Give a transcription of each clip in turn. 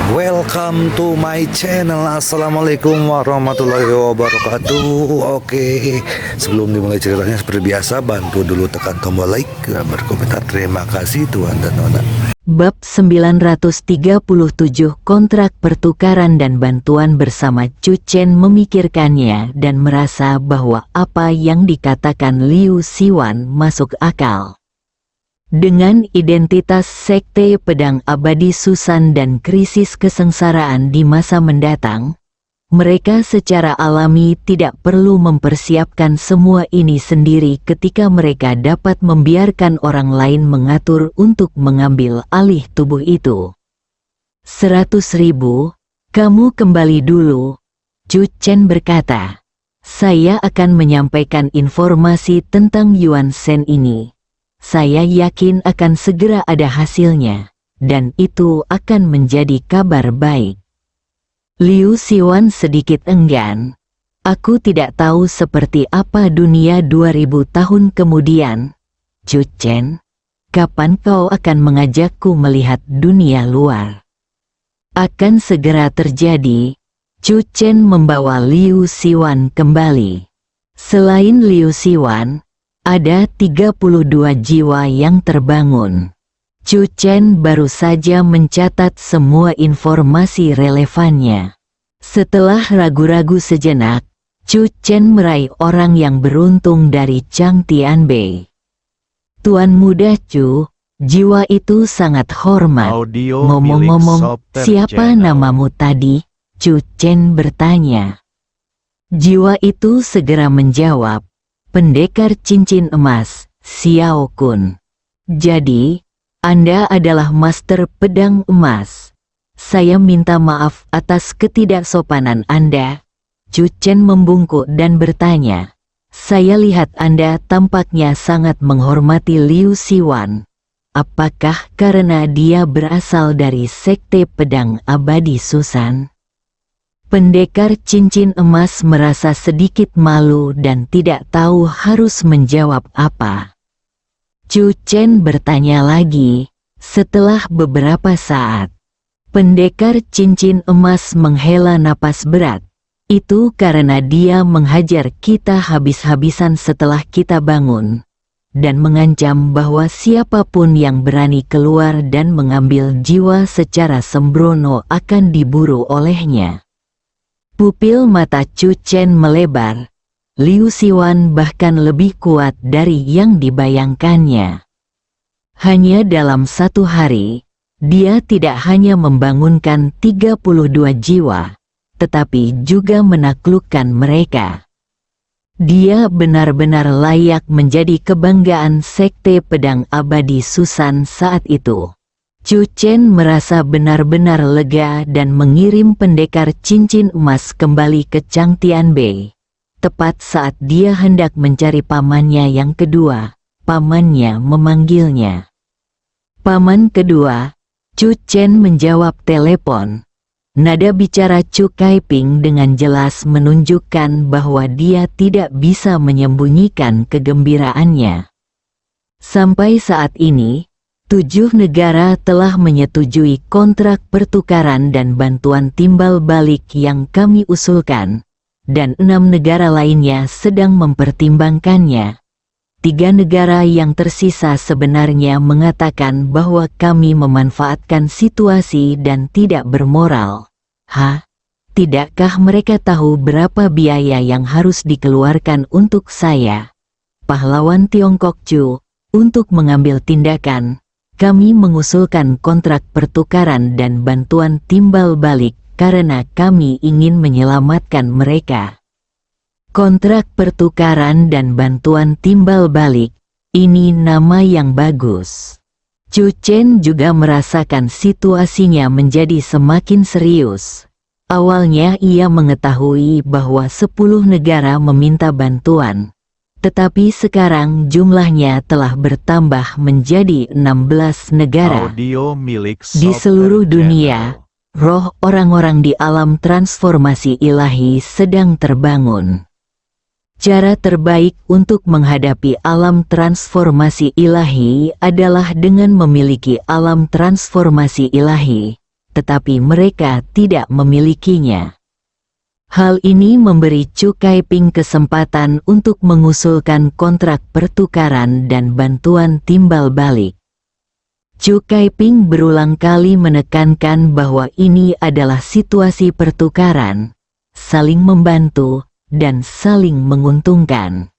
Welcome to my channel. Assalamualaikum warahmatullahi wabarakatuh. Oke, sebelum dimulai ceritanya seperti biasa, bantu dulu tekan tombol like dan berkomentar. Terima kasih Tuhan dan Nona. Bab 937 Kontrak pertukaran dan bantuan. Bersama Chu Chen memikirkannya dan merasa bahwa apa yang dikatakan Liu Siwan masuk akal. Dengan identitas sekte pedang abadi Susan dan krisis kesengsaraan di masa mendatang, mereka secara alami tidak perlu mempersiapkan semua ini sendiri ketika mereka dapat membiarkan orang lain mengatur untuk mengambil alih tubuh itu. 100.000, kamu kembali dulu, Chu Chen berkata. Saya akan menyampaikan informasi tentang Yuan Shen ini. Saya yakin akan segera ada hasilnya, dan itu akan menjadi kabar baik. Liu Siwan sedikit enggan. Aku tidak tahu seperti apa dunia 2000 tahun kemudian. Chu Chen, kapan kau akan mengajakku melihat dunia luar? Akan segera terjadi. Chu Chen membawa Liu Siwan kembali. Selain Liu Siwan, ada 32 jiwa yang terbangun. Chu Chen baru saja mencatat semua informasi relevannya. Setelah ragu-ragu sejenak, Chu Chen meraih orang yang beruntung dari Chang Tianbei. Tuan Muda Chu, jiwa itu sangat hormat. Ngomong-ngomong, siapa namamu tadi? Chu Chen bertanya. Jiwa itu segera menjawab, Pendekar Cincin Emas, Xiao Kun. Jadi, Anda adalah master pedang emas. Saya minta maaf atas ketidaksopanan Anda. Chu Chen membungkuk dan bertanya. Saya lihat Anda tampaknya sangat menghormati Liu Siwan. Apakah karena dia berasal dari sekte pedang abadi Susan? Pendekar Cincin Emas merasa sedikit malu dan tidak tahu harus menjawab apa. Chu Chen bertanya lagi, setelah beberapa saat. Pendekar Cincin Emas menghela napas berat. Itu karena dia menghajar kita habis-habisan setelah kita bangun, dan mengancam bahwa siapapun yang berani keluar dan mengambil jiwa secara sembrono akan diburu olehnya. Pupil mata Chu Chen melebar. Liu Siwan bahkan lebih kuat dari yang dibayangkannya. Hanya dalam satu hari, dia tidak hanya membangunkan 32 jiwa, tetapi juga menaklukkan mereka. Dia benar-benar layak menjadi kebanggaan sekte pedang abadi Susan saat itu. Chu Chen merasa benar-benar lega dan mengirim pendekar cincin emas kembali ke Chang Tianbei. Tepat saat dia hendak mencari pamannya yang kedua, pamannya memanggilnya. Paman kedua, Chu Chen menjawab telepon. Nada bicara Chu Kaiping dengan jelas menunjukkan bahwa dia tidak bisa menyembunyikan kegembiraannya. Sampai saat ini, 7 negara telah menyetujui kontrak pertukaran dan bantuan timbal balik yang kami usulkan, dan 6 negara lainnya sedang mempertimbangkannya. 3 negara yang tersisa sebenarnya mengatakan bahwa kami memanfaatkan situasi dan tidak bermoral. Tidakkah mereka tahu berapa biaya yang harus dikeluarkan untuk saya, pahlawan Tiongkok Chu, untuk mengambil tindakan? Kami mengusulkan kontrak pertukaran dan bantuan timbal balik karena kami ingin menyelamatkan mereka. Kontrak pertukaran dan bantuan timbal balik, ini nama yang bagus. Chu Chen juga merasakan situasinya menjadi semakin serius. Awalnya ia mengetahui bahwa 10 negara meminta bantuan. Tetapi sekarang jumlahnya telah bertambah menjadi 16 negara. Di seluruh dunia, roh orang-orang di alam transformasi ilahi sedang terbangun. Cara terbaik untuk menghadapi alam transformasi ilahi adalah dengan memiliki alam transformasi ilahi. tetapi mereka tidak memilikinya. Hal ini memberi Chu Kaiping kesempatan untuk mengusulkan kontrak pertukaran dan bantuan timbal balik. Chu Kaiping berulang kali menekankan bahwa ini adalah situasi pertukaran, saling membantu, dan saling menguntungkan.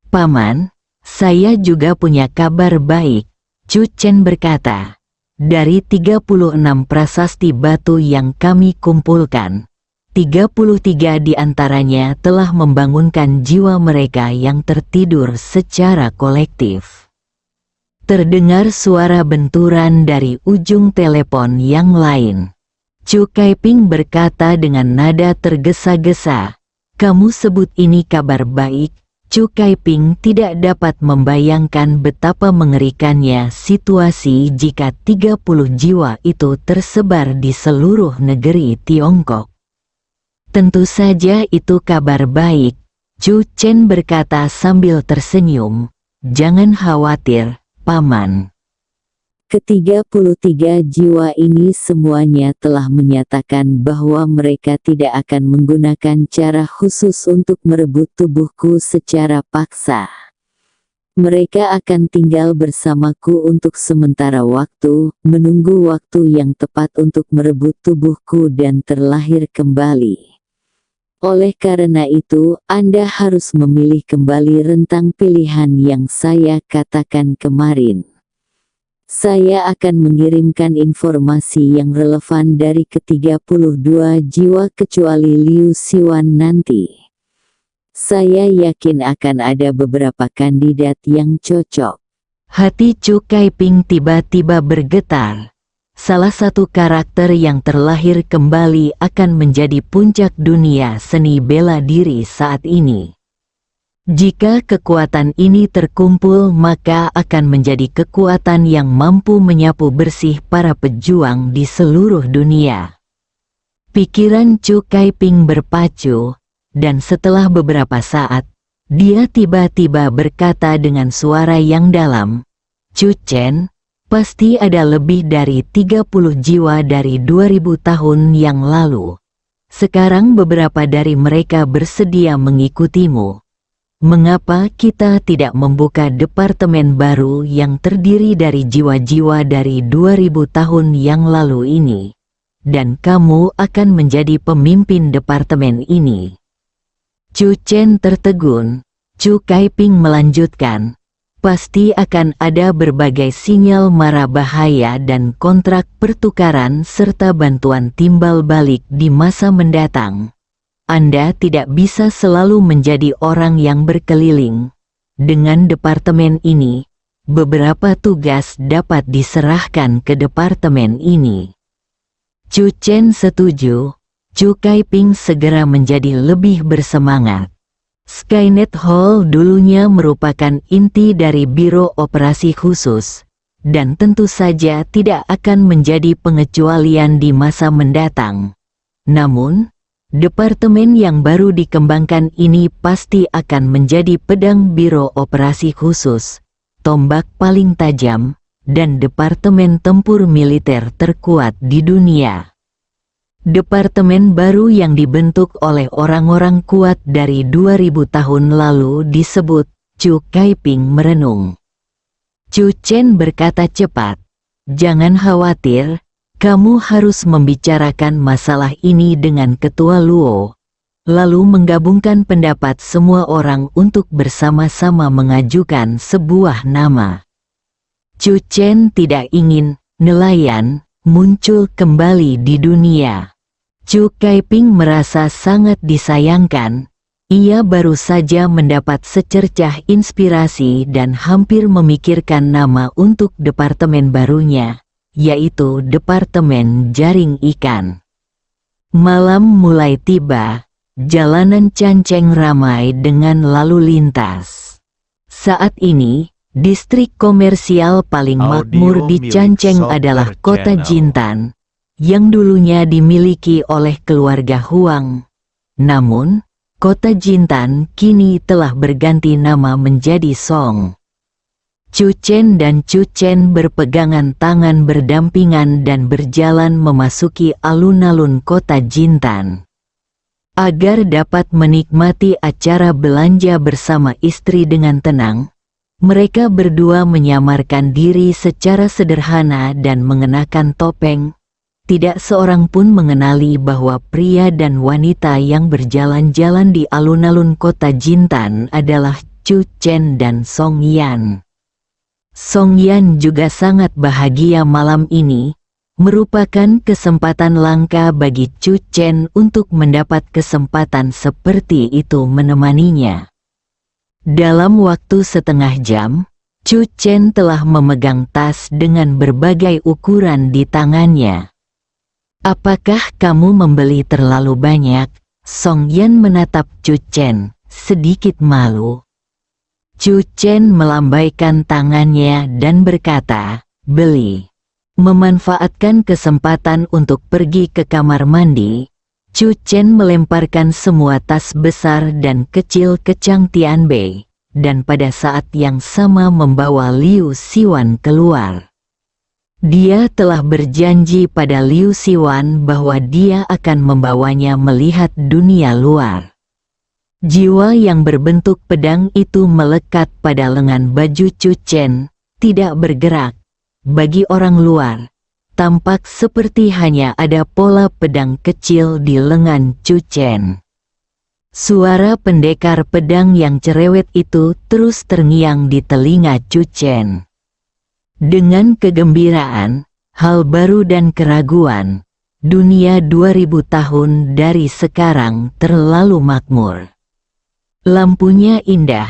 Paman, saya juga punya kabar baik, Chu Chen berkata. Dari 36 prasasti batu yang kami kumpulkan, 33 di antaranya telah membangunkan jiwa mereka yang tertidur secara kolektif. Terdengar suara benturan dari ujung telepon yang lain. Chu Kaiping berkata dengan nada tergesa-gesa, "Kamu sebut ini kabar baik?" Chu Kaiping tidak dapat membayangkan betapa mengerikannya situasi jika 30 jiwa itu tersebar di seluruh negeri Tiongkok. Tentu saja itu kabar baik, Chu Chen berkata sambil tersenyum. Jangan khawatir, Paman. Ke-33 jiwa ini semuanya telah menyatakan bahwa mereka tidak akan menggunakan cara khusus untuk merebut tubuhku secara paksa. Mereka akan tinggal bersamaku untuk sementara waktu, menunggu waktu yang tepat untuk merebut tubuhku dan terlahir kembali. Oleh karena itu, Anda harus memilih kembali rentang pilihan yang saya katakan kemarin. Saya akan mengirimkan informasi yang relevan dari ke-32 jiwa kecuali Liu Siwan nanti. Saya yakin akan ada beberapa kandidat yang cocok. Hati Chu Kaiping tiba-tiba bergetar. Salah satu karakter yang terlahir kembali akan menjadi puncak dunia seni bela diri saat ini. Jika kekuatan ini terkumpul, maka akan menjadi kekuatan yang mampu menyapu bersih para pejuang di seluruh dunia. Pikiran Chu Kaiping berpacu, dan setelah beberapa saat, dia tiba-tiba berkata dengan suara yang dalam, "Chu Chen, pasti ada lebih dari 30 jiwa dari 2000 tahun yang lalu. Sekarang beberapa dari mereka bersedia mengikutimu. Mengapa kita tidak membuka departemen baru yang terdiri dari jiwa-jiwa dari 2000 tahun yang lalu ini? Dan kamu akan menjadi pemimpin departemen ini." Chu Chen tertegun. Chu Kaiping melanjutkan, "Pasti akan ada berbagai sinyal mara bahaya dan kontrak pertukaran serta bantuan timbal balik di masa mendatang. Anda tidak bisa selalu menjadi orang yang berkeliling. Dengan departemen ini, beberapa tugas dapat diserahkan ke departemen ini." Chu Chen setuju. Chu Kaiping segera menjadi lebih bersemangat. Skynet Hall dulunya merupakan inti dari Biro Operasi Khusus, dan tentu saja tidak akan menjadi pengecualian di masa mendatang. Namun, departemen yang baru dikembangkan ini pasti akan menjadi pedang Biro Operasi Khusus, tombak paling tajam, dan departemen tempur militer terkuat di dunia. Departemen baru yang dibentuk oleh orang-orang kuat dari 2000 tahun lalu disebut, Chu Kaiping merenung. Chu Chen berkata cepat, "Jangan khawatir, kamu harus membicarakan masalah ini dengan Ketua Luo, lalu menggabungkan pendapat semua orang untuk bersama-sama mengajukan sebuah nama." Chu Chen tidak ingin nelayan muncul kembali di dunia. Chu Kaiping merasa sangat disayangkan. Ia baru saja mendapat secercah inspirasi dan hampir memikirkan nama untuk departemen barunya, yaitu Departemen Jaring Ikan. Malam mulai tiba, jalanan Canceng ramai dengan lalu lintas. Saat ini, distrik komersial paling makmur di Canceng adalah kota Jintan, yang dulunya dimiliki oleh keluarga Huang. Namun, kota Jintan kini telah berganti nama menjadi Song. Chu Chen dan Chu Chen berpegangan tangan berdampingan dan berjalan memasuki alun-alun kota Jintan. Agar dapat menikmati acara belanja bersama istri dengan tenang, mereka berdua menyamarkan diri secara sederhana dan mengenakan topeng. Tidak seorang pun mengenali bahwa pria dan wanita yang berjalan-jalan di alun-alun kota Jintan adalah Chu Chen dan Song Yan. Song Yan juga sangat bahagia malam ini, merupakan kesempatan langka bagi Chu Chen untuk mendapat kesempatan seperti itu menemaninya. Dalam waktu setengah jam, Chu Chen telah memegang tas dengan berbagai ukuran di tangannya. "Apakah kamu membeli terlalu banyak?" Song Yan menatap Chu Chen, sedikit malu. Chu Chen melambaikan tangannya dan berkata, "Beli." Memanfaatkan kesempatan untuk pergi ke kamar mandi, Chu Chen melemparkan semua tas besar dan kecil ke Chang Tianbei, dan pada saat yang sama membawa Liu Siwan keluar. Dia telah berjanji pada Liu Siwan bahwa dia akan membawanya melihat dunia luar. Jiwa yang berbentuk pedang itu melekat pada lengan baju Chu Chen, tidak bergerak. Bagi orang luar, tampak seperti hanya ada pola pedang kecil di lengan Chu Chen. Suara pendekar pedang yang cerewet itu terus terngiang di telinga Chu Chen. Dengan kegembiraan, hal baru dan keraguan, dunia 2000 tahun dari sekarang terlalu makmur. Lampunya indah,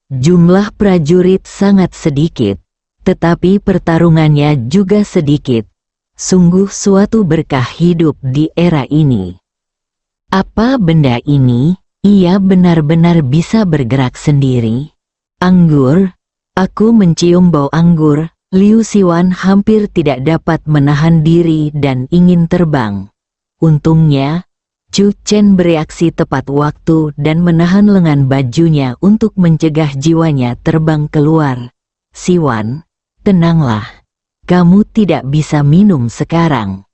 jumlah prajurit sangat sedikit, tetapi pertarungannya juga sedikit. Sungguh suatu berkah hidup di era ini. Apa benda ini? Ia benar-benar bisa bergerak sendiri. Anggur? Aku mencium bau anggur. Liu Siwan hampir tidak dapat menahan diri dan ingin terbang. Untungnya, Chu Chen bereaksi tepat waktu dan menahan lengan bajunya untuk mencegah jiwanya terbang keluar. "Siwan, tenanglah. Kamu tidak bisa minum sekarang."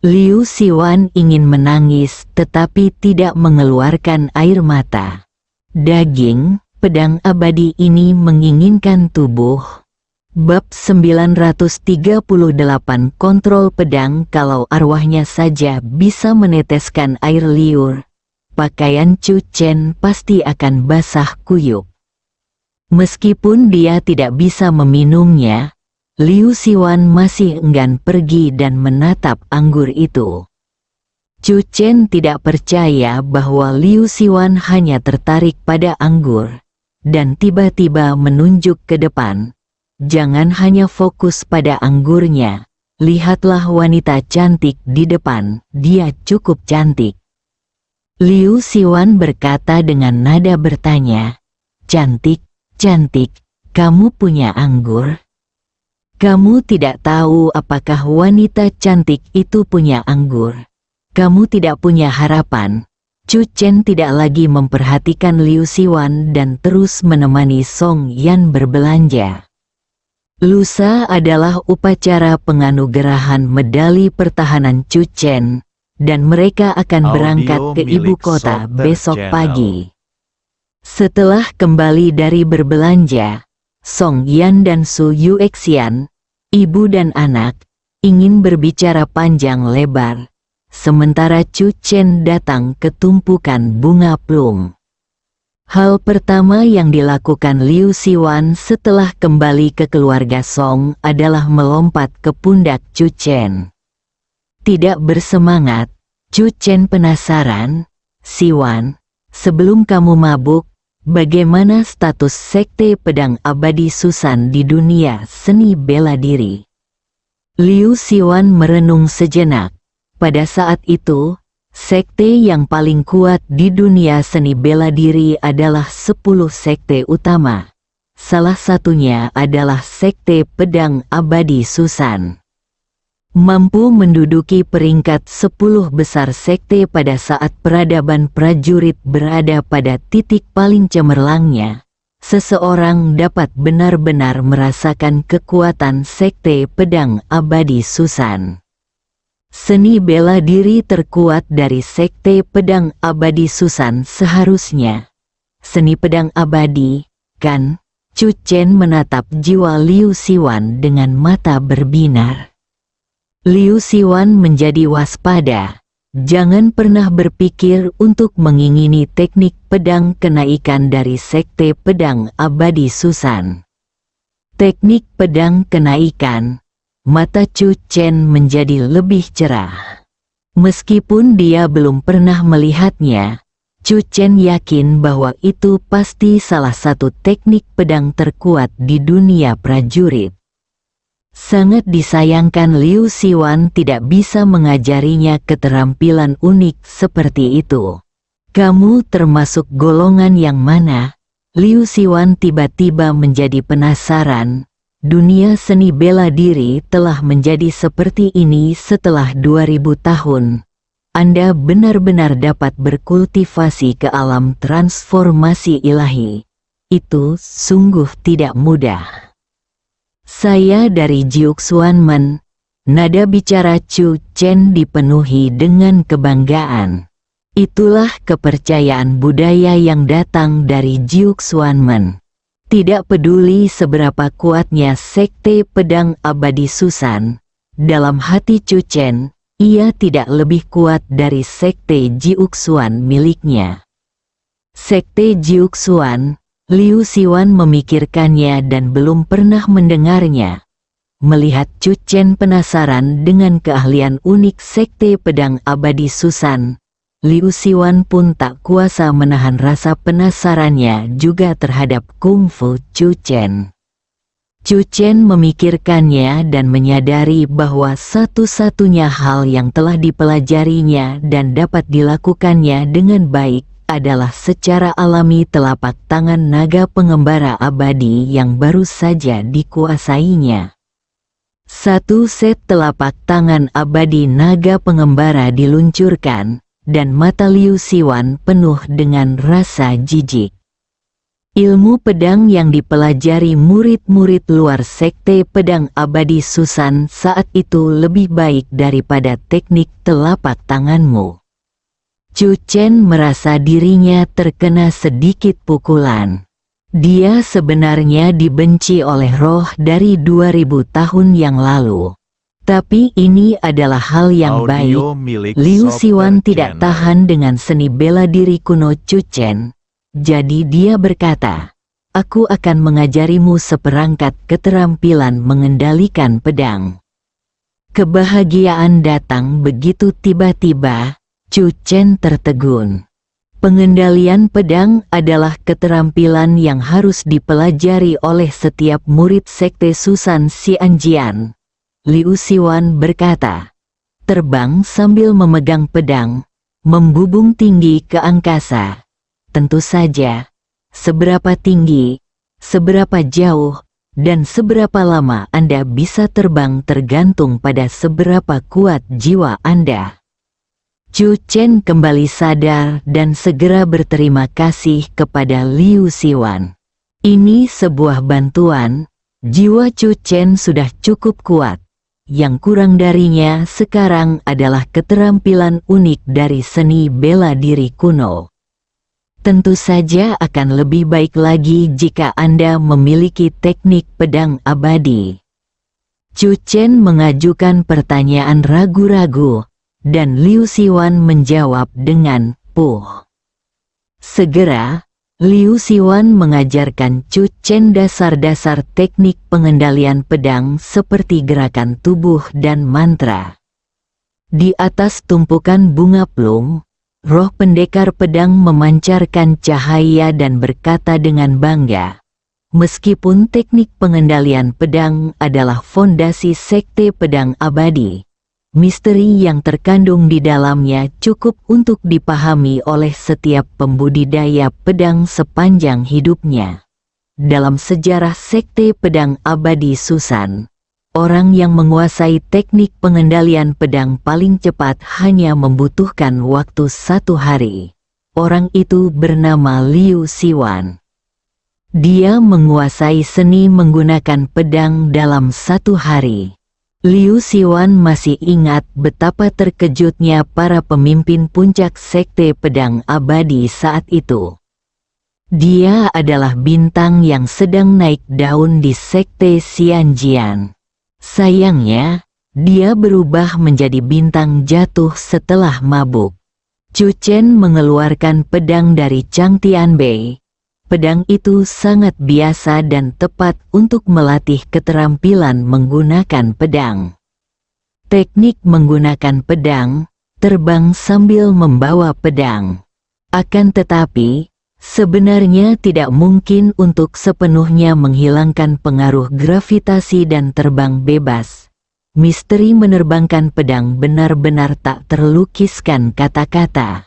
Liu Siwan ingin menangis tetapi tidak mengeluarkan air mata. Daging, pedang abadi ini menginginkan tubuh. Bab 938 Kontrol pedang. Kalau arwahnya saja bisa meneteskan air liur, pakaian Chu Chen pasti akan basah kuyup. Meskipun dia tidak bisa meminumnya, Liu Siwan masih enggan pergi dan menatap anggur itu. Chu Chen tidak percaya bahwa Liu Siwan hanya tertarik pada anggur, dan tiba-tiba menunjuk ke depan. "Jangan hanya fokus pada anggurnya, lihatlah wanita cantik di depan, dia cukup cantik." Liu Siwan berkata dengan nada bertanya, "Cantik, cantik, kamu punya anggur?" "Kamu tidak tahu apakah wanita cantik itu punya anggur. Kamu tidak punya harapan." Chu Chen tidak lagi memperhatikan Liu Siwan dan terus menemani Song Yan berbelanja. Lusa adalah upacara penganugerahan medali pertahanan Chu Chen, dan mereka akan berangkat ke ibu kota besok pagi. Setelah kembali dari berbelanja, Song Yan dan Su Yuexian, ibu dan anak, ingin berbicara panjang lebar, sementara Chu Chen datang ke tumpukan bunga plum. Hal pertama yang dilakukan Liu Siwan setelah kembali ke keluarga Song adalah melompat ke pundak Chu Chen. Tidak bersemangat, Chu Chen penasaran, "Siwan, sebelum kamu mabuk, bagaimana status sekte pedang abadi Susan di dunia seni bela diri?" Liu Siwan merenung sejenak. Pada saat itu, sekte yang paling kuat di dunia seni bela diri adalah 10 sekte utama. Salah satunya adalah sekte pedang abadi Susan. Mampu menduduki peringkat 10 besar sekte pada saat peradaban prajurit berada pada titik paling cemerlangnya. seseorang dapat benar-benar merasakan kekuatan sekte pedang abadi Susan. Seni bela diri terkuat dari sekte pedang abadi Susan seharusnya. Seni pedang abadi, kan? Chu Chen menatap jiwa Liu Siwan dengan mata berbinar. Liu Siwan menjadi waspada. Jangan pernah berpikir untuk mengingini teknik pedang kenaikan dari sekte pedang abadi Susan. Teknik pedang kenaikan. Mata Chu Chen menjadi lebih cerah. Meskipun dia belum pernah melihatnya, Chu Chen yakin bahwa itu pasti salah satu teknik pedang terkuat di dunia prajurit. Sangat disayangkan Liu Siwan tidak bisa mengajarinya keterampilan unik seperti itu. Kamu termasuk golongan yang mana? Liu Siwan tiba-tiba menjadi penasaran. Dunia seni bela diri telah menjadi seperti ini setelah 2000 tahun. Anda benar-benar dapat berkultivasi ke alam transformasi ilahi. Itu sungguh tidak mudah. Saya dari Jiuxuanmen. Nada bicara Chu Chen dipenuhi dengan kebanggaan. Itulah kepercayaan budaya yang datang dari Jiuxuanmen. Tidak peduli seberapa kuatnya sekte pedang abadi Susan, dalam hati Chu Chen, ia tidak lebih kuat dari sekte Jiuxuan miliknya. Sekte Jiuxuan, Liu Siwan memikirkannya dan belum pernah mendengarnya. Melihat Chu Chen penasaran dengan keahlian unik sekte pedang abadi Susan, Liu Siwan pun tak kuasa menahan rasa penasarannya juga terhadap kungfu Chu Chen. Chu Chen memikirkannya dan menyadari bahwa satu-satunya hal yang telah dipelajarinya dan dapat dilakukannya dengan baik adalah secara alami telapak tangan naga pengembara abadi yang baru saja dikuasainya. Satu set telapak tangan abadi naga pengembara diluncurkan, dan mata Liu Siwan penuh dengan rasa jijik. Ilmu pedang yang dipelajari murid-murid luar sekte pedang abadi Susan saat itu lebih baik daripada teknik telapak tanganmu. Chu Chen merasa dirinya terkena sedikit pukulan. Dia sebenarnya dibenci oleh roh dari 2000 tahun yang lalu. Tapi ini adalah hal yang baik. Liu Siwan tidak tahan dengan seni bela diri kuno Chu Chen. Jadi dia berkata, "Aku akan mengajarimu seperangkat keterampilan mengendalikan pedang." Kebahagiaan datang begitu tiba-tiba. Chu Chen tertegun. Pengendalian pedang adalah keterampilan yang harus dipelajari oleh setiap murid sekte Susan Xianjian. Liu Siwan berkata, "Terbang sambil memegang pedang, membubung tinggi ke angkasa. Tentu saja, seberapa tinggi, seberapa jauh, dan seberapa lama Anda bisa terbang tergantung pada seberapa kuat jiwa Anda." Chu Chen kembali sadar dan segera berterima kasih kepada Liu Siwan. Ini sebuah bantuan. Jiwa Chu Chen sudah cukup kuat. Yang kurang darinya sekarang adalah keterampilan unik dari seni bela diri kuno. Tentu saja akan lebih baik lagi jika Anda memiliki teknik pedang abadi. Chu Chen mengajukan pertanyaan ragu-ragu. Dan Liu Siwan menjawab dengan puh. Segera, Liu Siwan mengajarkan Chu Chen dasar-dasar teknik pengendalian pedang seperti gerakan tubuh dan mantra. Di atas tumpukan bunga plum, roh pendekar pedang memancarkan cahaya dan berkata dengan bangga, "Meskipun teknik pengendalian pedang adalah fondasi sekte pedang abadi, misteri yang terkandung di dalamnya cukup untuk dipahami oleh setiap pembudidaya pedang sepanjang hidupnya. Dalam sejarah sekte pedang abadi Susan, orang yang menguasai teknik pengendalian pedang paling cepat hanya membutuhkan waktu 1 hari. Orang itu bernama Liu Siwan. Dia menguasai seni menggunakan pedang dalam 1 hari. Liu Siwan masih ingat betapa terkejutnya para pemimpin puncak sekte pedang abadi saat itu. Dia adalah bintang yang sedang naik daun di sekte Xianjian. Sayangnya, dia berubah menjadi bintang jatuh setelah mabuk. Chu Chen mengeluarkan pedang dari Chang Tianbei. Pedang itu sangat biasa dan tepat untuk melatih keterampilan menggunakan pedang. Teknik menggunakan pedang, terbang sambil membawa pedang. Akan tetapi, sebenarnya tidak mungkin untuk sepenuhnya menghilangkan pengaruh gravitasi dan terbang bebas. Misteri menerbangkan pedang benar-benar tak terlukiskan kata-kata.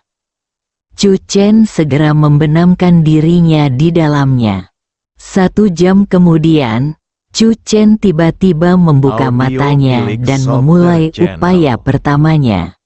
Chu Chen segera membenamkan dirinya di dalamnya. 1 jam kemudian, Chu Chen tiba-tiba membuka matanya dan memulai upaya pertamanya.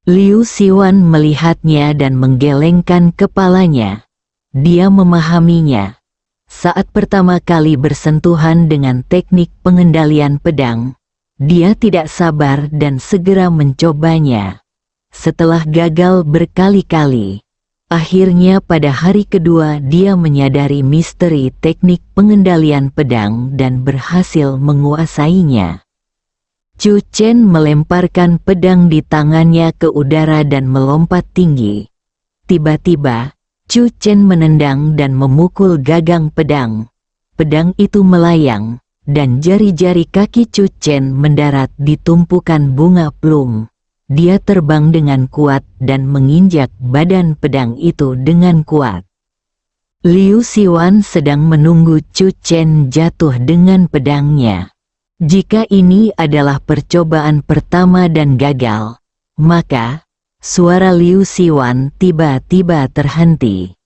Liu Siwan melihatnya dan menggelengkan kepalanya. Dia memahaminya. Saat pertama kali bersentuhan dengan teknik pengendalian pedang, dia tidak sabar dan segera mencobanya. Setelah gagal berkali-kali, akhirnya pada hari kedua dia menyadari misteri teknik pengendalian pedang dan berhasil menguasainya. Chu Chen melemparkan pedang di tangannya ke udara dan melompat tinggi. Tiba-tiba, Chu Chen menendang dan memukul gagang pedang. Pedang itu melayang, dan jari-jari kaki Chu Chen mendarat di tumpukan bunga plum. Dia terbang dengan kuat dan menginjak badan pedang itu dengan kuat. Liu Siwan sedang menunggu Chu Chen jatuh dengan pedangnya. Jika ini adalah percobaan pertama dan gagal, maka suara Liu Siwan tiba-tiba terhenti.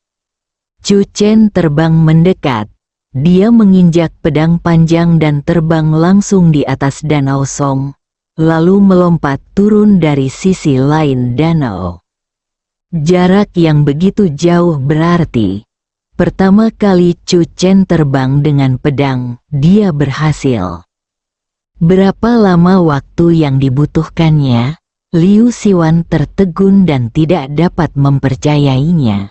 Chu Chen terbang mendekat. Dia menginjak pedang panjang dan terbang langsung di atas Danau Song, lalu melompat turun dari sisi lain danau. Jarak yang begitu jauh berarti, pertama kali Chu Chen terbang dengan pedang, dia berhasil. Berapa lama waktu yang dibutuhkannya? Liu Siwan tertegun dan tidak dapat mempercayainya.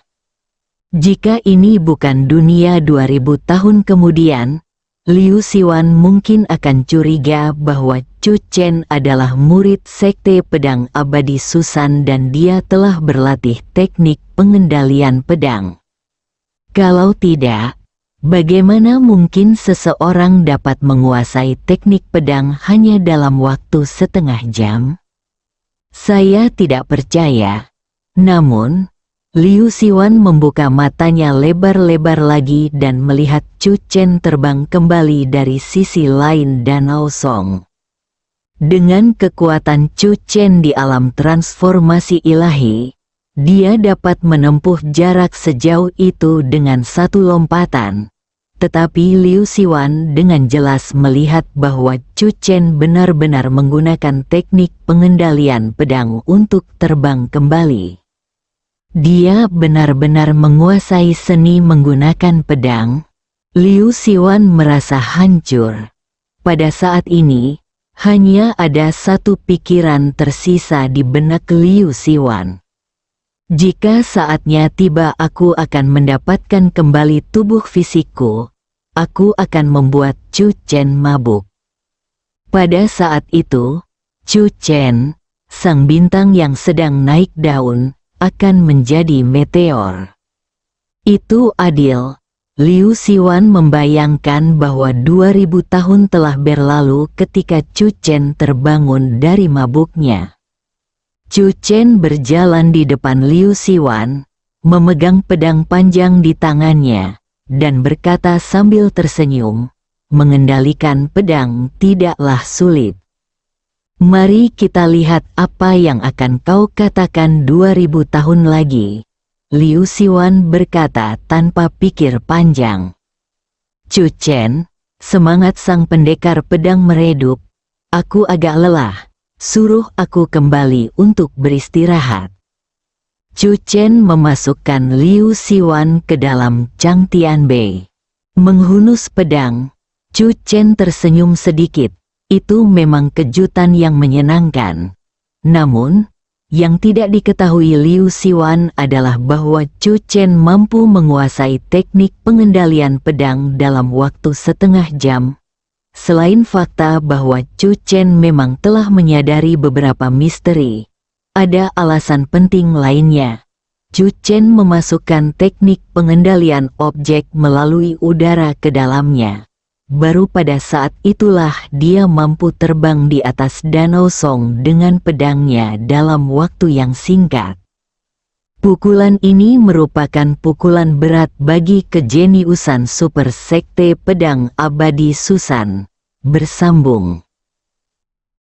Jika ini bukan dunia 2000 tahun kemudian, Liu Siwan mungkin akan curiga bahwa Chu Chen adalah murid sekte pedang abadi Susan dan dia telah berlatih teknik pengendalian pedang. Kalau tidak, bagaimana mungkin seseorang dapat menguasai teknik pedang hanya dalam waktu setengah jam? Saya tidak percaya. Namun, Liu Siwan membuka matanya lebar-lebar lagi dan melihat Chu Chen terbang kembali dari sisi lain Danau Song. Dengan kekuatan Chu Chen di alam transformasi ilahi, dia dapat menempuh jarak sejauh itu dengan 1 lompatan. Tetapi Liu Siwan dengan jelas melihat bahwa Chu Chen benar-benar menggunakan teknik pengendalian pedang untuk terbang kembali. Dia benar-benar menguasai seni menggunakan pedang. Liu Siwan merasa hancur. Pada saat ini, hanya ada 1 pikiran tersisa di benak Liu Siwan. Jika saatnya tiba aku akan mendapatkan kembali tubuh fisikku, aku akan membuat Chu Chen mabuk. Pada saat itu, Chu Chen, sang bintang yang sedang naik daun, akan menjadi meteor. Itu adil. Liu Siwan membayangkan bahwa 2000 tahun telah berlalu ketika Chu Chen terbangun dari mabuknya. Chu Chen berjalan di depan Liu Siwan, memegang pedang panjang di tangannya, dan berkata sambil tersenyum, mengendalikan pedang tidaklah sulit. Mari kita lihat apa yang akan kau katakan 2000 tahun lagi. Liu Siwan berkata tanpa pikir panjang. Chu Chen, semangat sang pendekar pedang meredup. Aku agak lelah, suruh aku kembali untuk beristirahat. Chu Chen memasukkan Liu Siwan ke dalam Chang Tianbei. Menghunus pedang, Chu Chen tersenyum sedikit. Itu memang kejutan yang menyenangkan. Namun, yang tidak diketahui Liu Siwan adalah bahwa Chu Chen mampu menguasai teknik pengendalian pedang dalam waktu setengah jam. Selain fakta bahwa Chu Chen memang telah menyadari beberapa misteri, ada alasan penting lainnya. Chu Chen memasukkan teknik pengendalian objek melalui udara ke dalamnya. Baru pada saat itulah dia mampu terbang di atas Danau Song dengan pedangnya dalam waktu yang singkat. Pukulan ini merupakan pukulan berat bagi kejeniusan super sekte pedang abadi Susan. Bersambung.